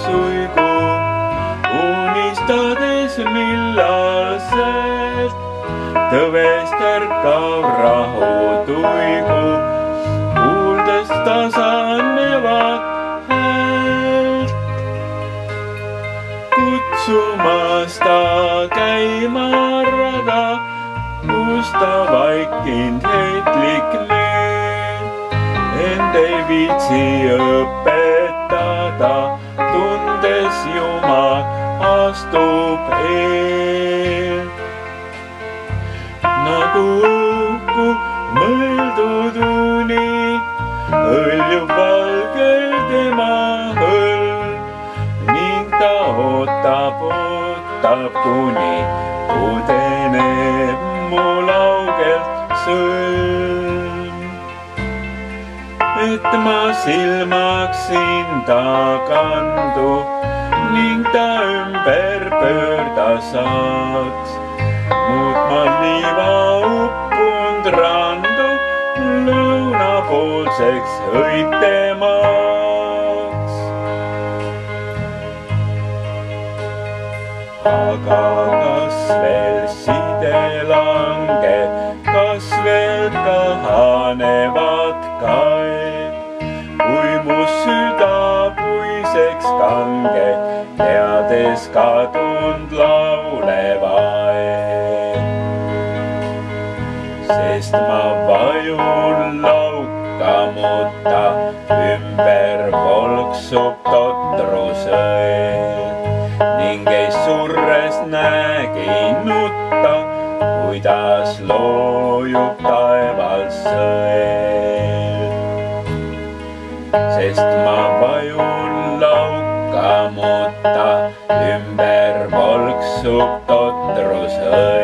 suigu, unistades millaselt tõvest ärkav rahu tuigu, kuuldes tasanevat häält. Kutsumas ta käima rada, kus ta vaikind heitlik nüüd, end ei viitsi õpetada, tundes Jumal astub eel. Nagu õhku mõeldud uni, hõljub valgel tema hõlm ning ta ootab, kuni pudeneb mu laugelt sõlm. Et ma silmaksin ta kandu ning ta ümber pöörda saaks, muutma liiva uppund randu lõunapoolseks õitemaaks. Aga kas veel side langeb, kas veel kahanevad kaed, kui mu süda puiseks kange, teades kadunud laulevaid. Sest ma vajun laukamata, ümber volksub totrusõel ning ei surres näegi nutta, kuidas loojub taeval sõel. Sest ma vajun laukamata, ümber volksub totrusõel.